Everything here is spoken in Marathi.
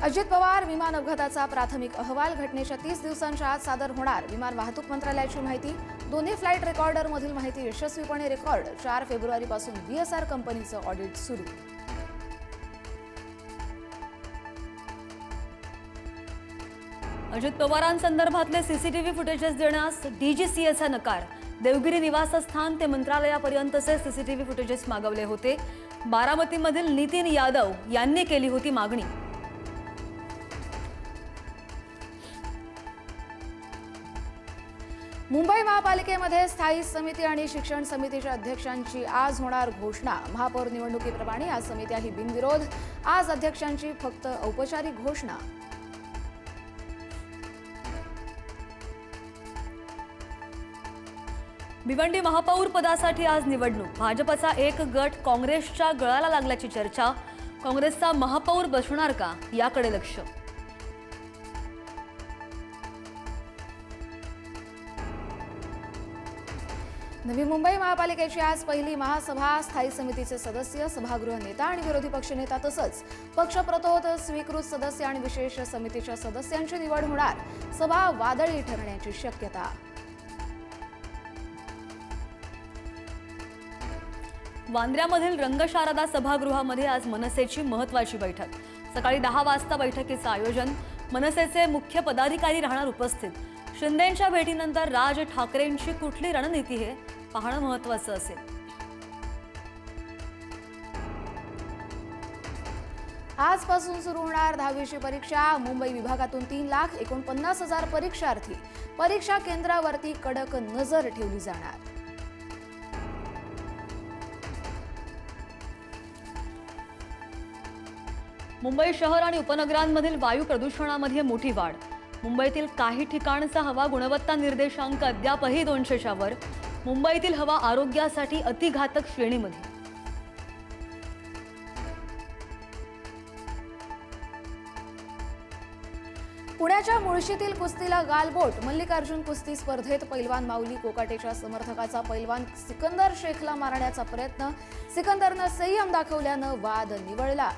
अजित पवार विमान अपघाताचा प्राथमिक अहवाल घटनेच्या 30 दिवसांच्या आत सादर होणार. विमान वाहतूक मंत्रालयाची माहिती. दोन्ही फ्लाईट रेकॉर्डरमधील माहिती यशस्वीपणे रेकॉर्ड. 4 फेब्रुवारीपासून VSR कंपनीचं ऑडिट सुरू. अजित पवारांसंदर्भातले सीसीटीव्ही फुटेजेस देण्यास DGCAचा नकार. देवगिरी निवासस्थान ते मंत्रालयापर्यंतचे सीसीटीव्ही फुटेजेस मागवले होते. बारामतीमधील नितीन यादव यांनी केली होती मागणी. मुंबई महापालिकेमध्ये स्थायी समिती आणि शिक्षण समितीच्या अध्यक्षांची आज होणार घोषणा. महापौर निवडणुकीप्रमाणे या समित्याही बिनविरोध. आज अध्यक्षांची फक्त औपचारिक घोषणा. भिवंडी महापौर पदासाठी आज निवडणूक. भाजपचा एक गट काँग्रेसच्या गळाला लागल्याची चर्चा. काँग्रेसचा महापौर बसणार का याकडे लक्ष. नवी मुंबई महापालिकेची आज पहिली महासभा. स्थायी समितीचे सदस्य, सभागृह नेता आणि विरोधी पक्षनेता तसंच पक्षप्रतोद, स्वीकृत सदस्य आणि विशेष समितीच्या सदस्यांची निवड होणार. सभा वादळी ठरण्याची शक्यता. वांद्र्यामधील रंगशारदा सभागृहामध्ये आज मनसेची महत्त्वाची बैठक. सकाळी 10 वाजता बैठकीचं आयोजन. मनसेचे मुख्य पदाधिकारी राहणार उपस्थित. शिंदेंच्या भेटीनंतर राज ठाकरेंची कुठली रणनीती हे पाहणं महत्त्वाचं असेल. आजपासून सुरू होणार 10वीची परीक्षा. मुंबई विभागातून 3,49,000 परीक्षार्थी. परीक्षा केंद्रावरती कडक नजर ठेवली जाणार. मुंबई शहर आणि उपनगरांमधील वायू प्रदूषणामध्ये मोठी वाढ. मुंबईतील काही ठिकाणचा हवा गुणवत्ता निर्देशांक अद्यापही 200च्या वर. मुंबईतील हवा आरोग्यासाठी अतिघातक श्रेणीमध्ये. पुण्याच्या मुळशीतील कुस्तीला गालबोट. मल्लिकार्जुन कुस्ती स्पर्धेत पैलवान माऊली कोकाटेच्या समर्थकाचा पैलवान सिकंदर शेखला मारण्याचा प्रयत्न. सिकंदरनं संयम दाखवल्यानं वाद निवळला.